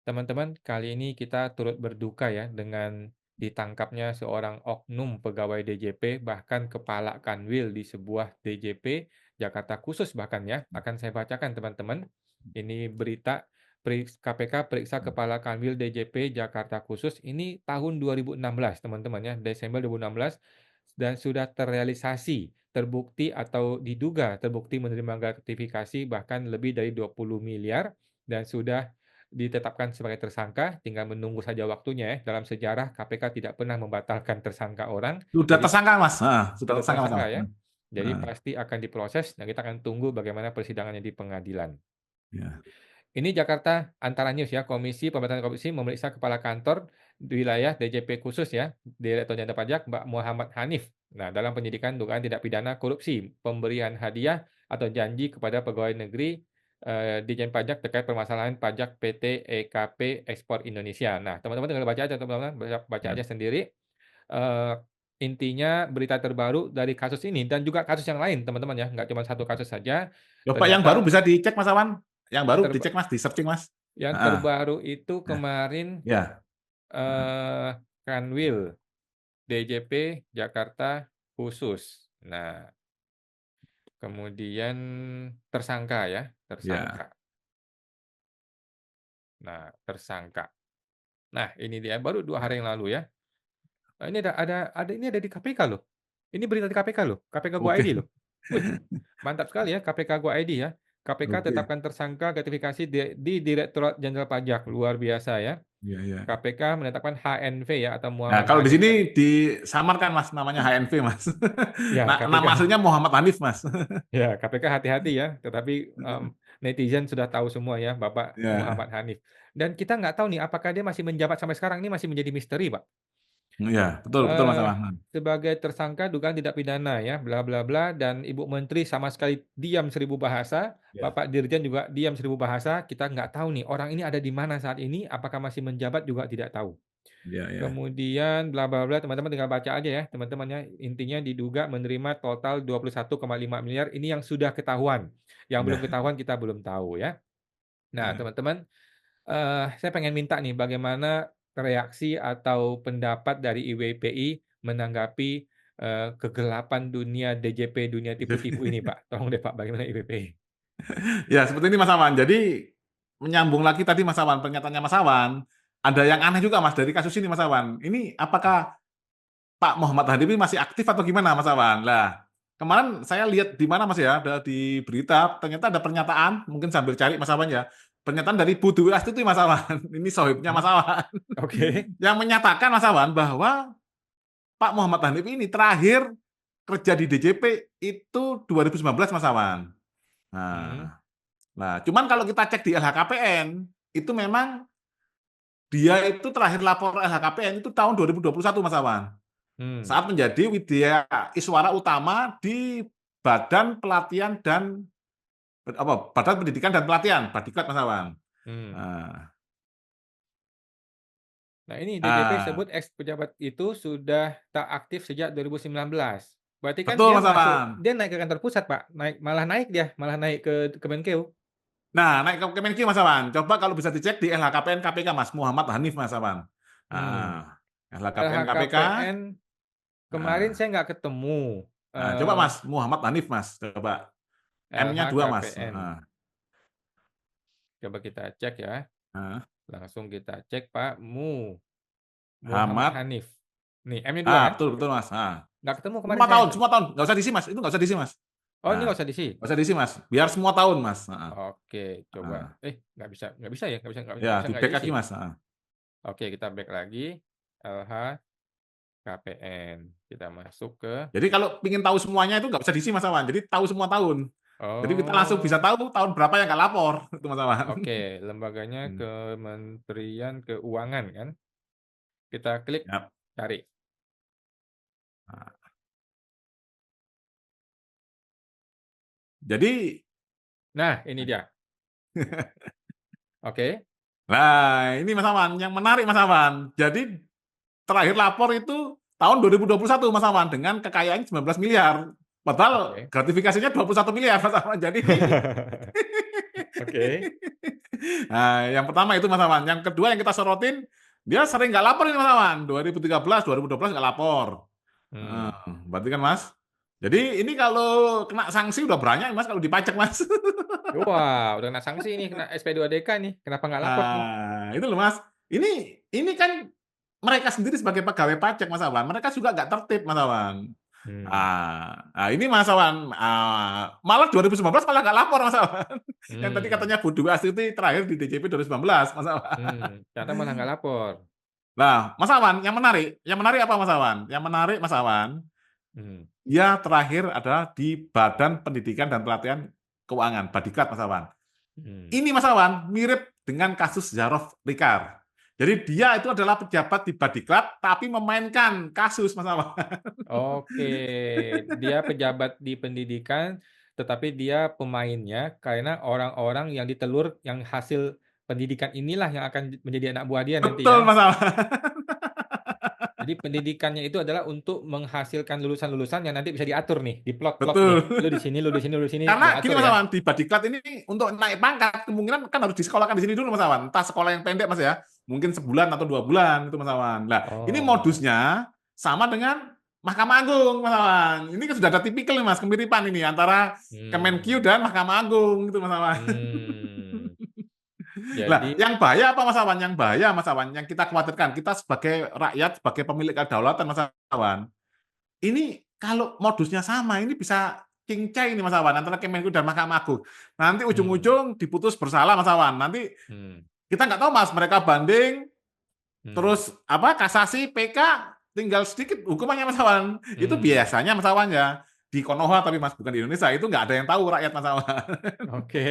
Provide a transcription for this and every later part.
Teman-teman, kali ini kita turut berduka ya dengan ditangkapnya seorang oknum pegawai DJP, bahkan kepala kanwil di sebuah DJP Jakarta Khusus bahkan ya. Akan saya bacakan teman-teman. Ini berita KPK periksa kepala kanwil DJP Jakarta Khusus ini tahun 2016 teman-teman ya, Desember 2016 dan sudah terrealisasi, terbukti atau diduga terbukti menerima gratifikasi bahkan lebih dari 20 miliar dan sudah ditetapkan sebagai tersangka, tinggal menunggu saja waktunya ya. Dalam sejarah KPK tidak pernah membatalkan tersangka orang, Sudah jadi tersangka, Mas. Sudah sudah tersangka, Mas. tersangka ya. Jadi Heeh. pasti akan diproses dan kita akan tunggu bagaimana persidangannya di pengadilan. Ya. Ini Jakarta Antara News ya, Komisi Pemberantasan Korupsi memeriksa Kepala Kantor di wilayah DJP khusus ya, Direktur Jenderal Pajak Mbak Muhammad Hanif. Nah, dalam penyidikan dugaan tindak pidana korupsi, pemberian hadiah atau janji kepada pegawai negeri Ditjen Pajak terkait permasalahan pajak PT EKP Ekspor Indonesia. Nah, teman-teman tinggal baca aja, teman-teman baca Ya. aja sendiri. Eh, Intinya berita terbaru dari kasus ini dan juga kasus yang lain, teman-teman ya, nggak cuma satu kasus saja. Coba yang baru Ternyata bisa dicek, Mas Awan. Yang baru ter dicek, Mas, di searching, Mas. yang Heeh. terbaru itu Ya. kemarin Ya. Heeh. Kanwil DJP Jakarta Khusus. Nah, kemudian tersangka ya, Ya. tersangka. Nah, tersangka. Nah, ini dia baru 2 hari yang lalu ya. Nah, ini ada di KPK loh. Ini berita di KPK loh, KPK Go ID Oke. loh. Wih, mantap sekali ya KPK Go ID ya. KPK Oke. tetapkan tersangka gratifikasi di Direktorat Jenderal Pajak, luar biasa ya. Ya, ya. KPK menetapkan HNV ya atau Nah, Muhammad kalau di Hanif sini disamarkan, Mas, namanya HNV, Mas. ya, Nah, nama KPK aslinya Muhammad Hanif, Mas. ya, KPK hati-hati ya, tetapi, netizen sudah tahu semua ya Bapak Ya. Muhammad Hanif. Dan kita nggak tahu nih apakah dia masih menjabat sampai sekarang, ini masih menjadi misteri, Pak. Ya, betul, betul, Mas Eee, Awan. Sebagai tersangka dugaan tindak pidana ya, bla bla bla, dan Ibu Menteri sama sekali diam 1000 bahasa, Ya. Bapak Dirjen juga diam 1000 bahasa, kita nggak tahu nih orang ini ada di mana saat ini, apakah masih menjabat juga tidak tahu. Ya, ya. Kemudian bla bla bla, teman-teman tinggal baca aja ya, teman-teman ya. Intinya diduga menerima total 21,5 miliar ini yang sudah ketahuan. Yang belum Ya. ketahuan kita belum tahu ya. Nah, Ya. teman-teman, saya pengen minta nih bagaimana reaksi atau pendapat dari IWPI menanggapi, kegelapan dunia DJP, dunia tipu-tipu ini, Pak. Tolong deh, Pak, bagaimana IWPI? Ya, seperti ini, Mas Awan. Jadi, menyambung lagi tadi, Mas Awan, pernyataannya Mas Awan, ada yang aneh juga, Mas, dari kasus ini, Mas Awan. Ini apakah Pak Muhammad Hadi masih aktif atau gimana, Mas Awan? Lah, kemarin saya lihat di mana, Mas, ya, ada di berita, ternyata ada pernyataan, mungkin sambil cari, Mas Awan ya, pernyataan dari Bu Dwi Astuti, Mas Awan. Ini sohibnya Mas Mhm, Awan. oke. Yang menyatakan, Mas Awan, bahwa Pak Muhammad Hanif ini terakhir kerja di DJP itu 2019, Mas Awan. Mhm, Nah, cuman kalau kita cek di LHKPN, itu memang dia itu terakhir lapor LHKPN itu tahun 2021, Mas Awan. mmm, Saat menjadi Widya Iswara Utama di Badan Pelatihan dan Badan Pendidikan dan Pelatihan, Badiklat, Mas Awan. mmm. Nah, Nah, ini DJP ah, sebut eks pejabat itu sudah tak aktif sejak 2019. Berarti kan betul, dia Mas Awan. dia naik ke kantor pusat, Pak, malah naik ke Kemenkeu. Nah, naik ke Kemenkeu, Mas Awan. Coba kalau bisa dicek di LHKPN KPK, Mas Muhammad Hanif, Mas Awan. Mmm, Ah, LHKPN KPK. LHKPN kemarin Ah. saya nggak ketemu, Nah, coba eee, Mas Muhammad Hanif, Mas. Coba M-nya 2, Mas. LHKPN. Coba kita cek ya, Ah. langsung kita cek Pak Muhammad Ahmad. Hanif. Nih M-nya 2 kan? Betul, betul, Mas. Nggak ketemu kemarin Semua saya. tahun, semua tahun. Nggak usah diisi, Mas. Itu nggak usah diisi, Mas. Oh, ini nggak Nah, usah diisi? nggak usah diisi, Mas. Biar semua tahun, Mas. Oke, coba. Nggak bisa ya? Ya, Nggak bisa di nggak back diisi? lagi, Mas. Oke, kita back lagi, LHKPN. Kita masuk ke Jadi kalau ingin tahu semuanya itu nggak usah diisi, Mas Awan. Jadi tahu semua tahun. Jadi kita langsung bisa oh, tahu tahun berapa yang nggak lapor. Itu, Mas Awan. oke, lembaganya Hmm. Kementerian Keuangan kan? Kita klik, Yap. cari. Nah, jadi, Nah, ini dia. Oke. nah ini Mas Awan. Yang menarik, Mas Awan. Jadi terakhir lapor itu tahun 2021, Mas Awan, dengan kekayaan 19 miliar. Padahal Oke. gratifikasinya 21 miliar, Mas Awan. Jadi Oke. Nah, yang pertama itu Mas Awan. Yang kedua yang kita sorotin, dia sering nggak lapor ini Mas Awan. 2013, 2012 nggak lapor. Heeh, Hmm. berarti kan Mas. Jadi ini kalau kena sanksi udah banyak Mas kalau dipajak Mas. Wah, udah kena sanksi nih, kena SP2DK nih. Kenapa nggak lapor tuh? Nah, itu loh Mas. Ini kan mereka sendiri sebagai pegawai pajak Mas Awan, mereka juga nggak tertib Mas Awan. Hmm. Nah, ini Mas Awan, malah 2019 malah nggak lapor Mas Awan. Yang tadi Hmm. katanya Bu Dwi Astuti terakhir di DJP 2019 Mas Awan. Ternyata malah nggak lapor. Nah, Mas Awan, yang menarik apa Mas Awan? Yang menarik Mas Awan, Hmm. dia terakhir adalah di Badan Pendidikan dan Pelatihan Keuangan, Badiklat Mas Awan. Hmm. Ini Mas Awan mirip dengan kasus Zarof Rikar. Jadi dia itu adalah pejabat di Badiklat tapi memainkan kasus Mas Awan. Oke, dia pejabat di pendidikan, tetapi dia pemainnya karena orang-orang yang ditelur, yang hasil pendidikan inilah yang akan menjadi anak buah dia nanti Betul ya. Mas Awan. Jadi pendidikannya itu adalah untuk menghasilkan lulusan-lulusan yang nanti bisa diatur nih, diplot-plot nih. Betul. Lu di sini, lu di sini, lu di sini, Karena gini diatur Mas ya. Awan, di Badiklat ini untuk naik pangkat kemungkinan kan harus disekolahkan di sini dulu Mas Awan. Entah sekolah yang pendek Mas ya, mungkin sebulan atau 2 bulan itu Mas Awan. Nah, ini Oh. modusnya sama dengan Mahkamah Agung Mas Awan. Ini kan sudah ada tipikal nih Mas, kemiripan ini antara Hmm. Kemenkyu dan Mahkamah Agung gitu Mas Awan. Hmm. Lah, Jadi, yang bahaya apa Mas Awan? Yang bahaya Mas Awan, yang kita khawatirkan, kita sebagai rakyat, sebagai pemilik kedaulatan Mas Awan, ini kalau modusnya sama, ini bisa cincai ini Mas Awan, antara Kemenku dan Mahkamah Agung. Nanti hmm. ujung-ujung diputus bersalah Mas Awan. Nanti Hmm. kita nggak tahu Mas, mereka banding, Hmm. terus apa kasasi, PK, tinggal sedikit hukumannya Mas Awan. Itu Hmm. biasanya Mas Awan ya, di Konoha tapi Mas, bukan di Indonesia, itu nggak ada yang tahu rakyat Mas Awan. Oke.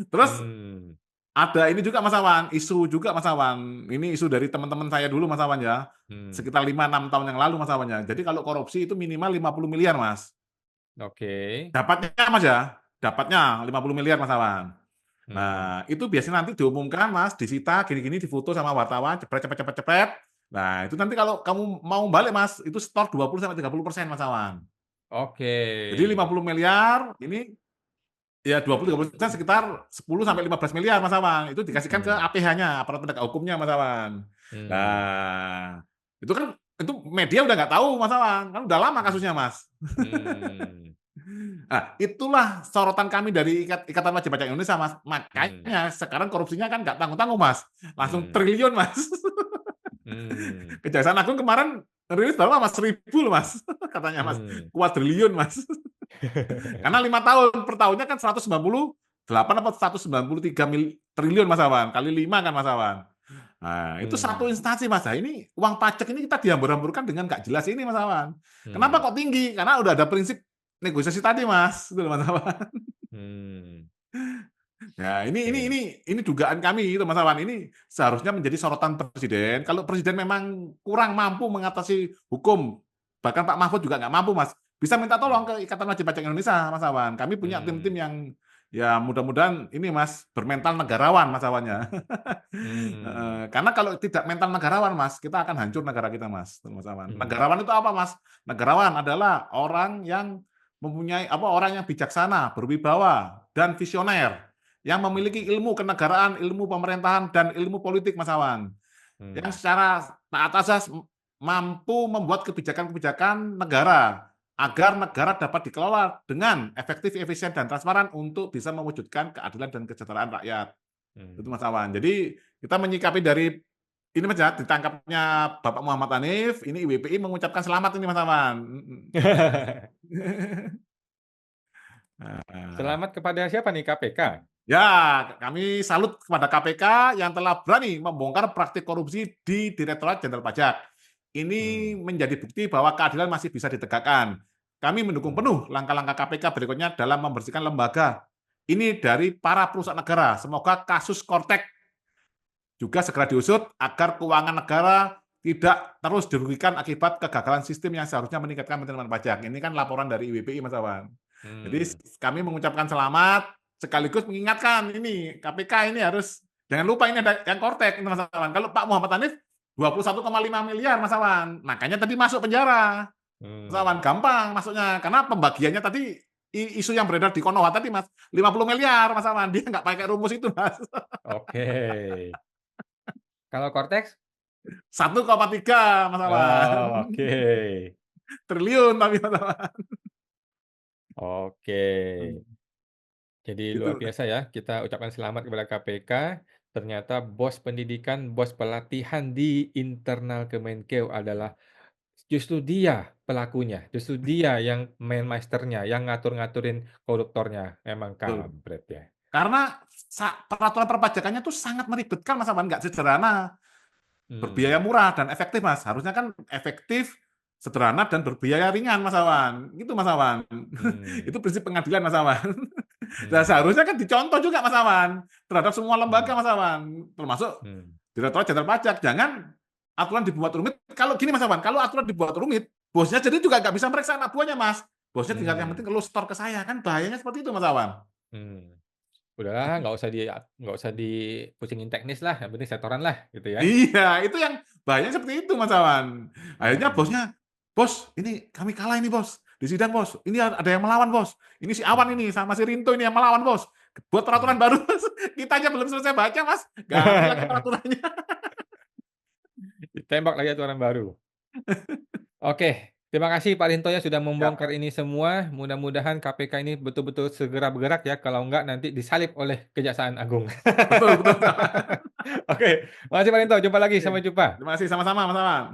Terus Hmm. ada ini juga Mas Awan, isu juga Mas Awan. Ini isu dari teman-teman saya dulu Mas Awan ya. Hmm. Sekitar 5-6 tahun yang lalu Mas Awan ya. Jadi kalau korupsi itu minimal 50 miliar Mas. Oke. Dapatnya Mas ya, dapatnya 50 miliar Mas Awan. Hmm. Nah, itu biasanya nanti diumumkan Mas, disita gini-gini, difoto sama wartawan, cepet cepet cepet cepet. Nah, itu nanti kalau kamu mau balik Mas, itu setor 20-30% Mas Awan. Oke. Jadi 50 miliar ini ya 20-30% sekitar 10-15 miliar Mas Awan. Itu dikasihkan ke Hmm. APH-nya, aparat penegak hukumnya Mas Awan. Hmm. Nah, itu kan itu media udah nggak tahu Mas Awan, kan udah lama Hmm. kasusnya Mas. Hmm. Nah, itulah sorotan kami dari Ikatan Wajib Pajak Indonesia Mas. Hmm. Makanya sekarang korupsinya kan nggak tanggung-tanggung Mas, langsung Hmm. triliun Mas. Hmm. Kejaksaan Agung kemarin rilis berapa Mas? 1.000 loh Mas, katanya Mas, Hmm. kuadriliun Mas. Karena 5 tahun, per tahunnya kan 198 apa 193 triliun Mas Awan, kali 5 kan Mas Awan. Nah, itu satu Hmm. instansi Mas. Nah, ini uang pajak ini kita dihambur-hamburkan dengan nggak jelas ini Mas Awan. Kenapa Hmm. kok tinggi? Karena udah ada prinsip negosiasi tadi Mas, itu Mas Awan. Hmm. Ya, ini ini Oke. ini ini dugaan kami itu Mas Awan. Ini seharusnya menjadi sorotan presiden. Kalau presiden memang kurang mampu mengatasi hukum, bahkan Pak Mahfud juga nggak mampu Mas, bisa minta tolong Hmm. ke Ikatan Wajib Pajak Indonesia Mas Awan. Kami punya tim-tim Hmm. yang ya mudah-mudahan ini Mas bermental negarawan Mas Awannya. Hmm. Karena kalau tidak mental negarawan Mas, kita akan hancur negara kita Mas, Mas Awan. Hmm. Negarawan itu apa Mas? Negarawan adalah orang yang mempunyai apa orang yang bijaksana, berwibawa dan visioner yang memiliki Hmm. ilmu kenegaraan, ilmu pemerintahan, dan ilmu politik, Mas Awan. Hmm. Yang secara taat azas mampu membuat kebijakan-kebijakan negara agar negara dapat dikelola dengan efektif, efisien, dan transparan untuk bisa mewujudkan keadilan dan kesejahteraan rakyat. Itu Hmm. Mas Awan. Jadi kita menyikapi dari ini Mas ya, ditangkapnya Bapak Muhammad Hanif, ini IWPI mengucapkan selamat ini Mas Awan. Nah, Selamat kepada siapa nih, KPK? ya, kami salut kepada KPK yang telah berani membongkar praktik korupsi di Direktorat Jenderal Pajak. Ini Hmm. menjadi bukti bahwa keadilan masih bisa ditegakkan. Kami mendukung Hmm. penuh langkah-langkah KPK berikutnya dalam membersihkan lembaga ini dari para perusahaan negara. Semoga kasus Kortek juga segera diusut agar keuangan negara tidak terus dirugikan akibat kegagalan sistem yang seharusnya meningkatkan penerimaan pajak. Ini kan laporan dari IWPI, Mas Awan. Jadi Hmm. kami mengucapkan selamat sekaligus mengingatkan ini KPK ini harus jangan lupa ini ada yang Kortek Mas Awan. Kalau Pak Muhammad Hanif 21,5 miliar Mas Awan. Makanya tadi masuk penjara. Mas Awan Hmm. gampang masuknya karena pembagiannya tadi isu yang beredar di Konoha tadi, Mas. 50 miliar Mas Awan, dia nggak pakai rumus itu, Mas. Oke. Kalau Cortex? 1,3 Mas Awan. Oh, oke. Triliun tapi Mas Awan. Oke. Jadi Gitu. luar biasa ya, kita ucapkan selamat kepada KPK. Ternyata bos pendidikan, bos pelatihan di internal Kemenkeu adalah justru dia pelakunya, justru dia yang main masternya, yang ngatur-ngaturin koruptornya. Memang Betul. kampret ya. Karena peraturan perpajakannya tuh sangat meribetkan Mas Awan, nggak sederhana. Berbiaya Hmm, murah dan efektif, Mas. Harusnya kan efektif, sederhana, dan berbiaya ringan, Mas Awan. Gitu, Mas Awan. hmm, Itu prinsip pengadilan, Mas Awan. Nah, hmm, seharusnya kan dicontoh juga, Mas Awan, terhadap semua lembaga, hmm, Mas Awan, termasuk hmm, Direktorat Jenderal Pajak. Jangan aturan dibuat rumit. Kalau gini, Mas Awan, kalau aturan dibuat rumit, bosnya jadi juga nggak bisa meriksa anak buahnya, Mas. Bosnya tinggal yang penting hmm, kalau store ke saya, kan bahayanya seperti itu, Mas Awan. hmm. Udahlah, nggak usah dipusingin teknis lah, yang penting setoran lah, gitu ya. Iya, itu yang bahayanya seperti itu, Mas Awan. Akhirnya Hmm, bosnya, "Bos, ini kami kalah ini, Bos. Di sidang, Bos. Ini ada yang melawan, Bos. Ini si Awan hmm, ini sama si Rinto ini yang melawan, Bos. Buat hmm. peraturan baru, Mas. Kita aja belum selesai baca, Mas. Ganti lagi peraturannya." Ditembak lagi aturan baru. Oke, terima kasih Pak Rinto ya sudah Ya, membongkar ini semua. Mudah-mudahan KPK ini betul-betul segera bergerak ya, kalau enggak nanti disalib oleh Kejaksaan Agung. betul betul, Mas Awan. Oke, makasih Pak Rinto, jumpa lagi, Oke. sampai jumpa. Terima kasih sama-sama, Mas Awan.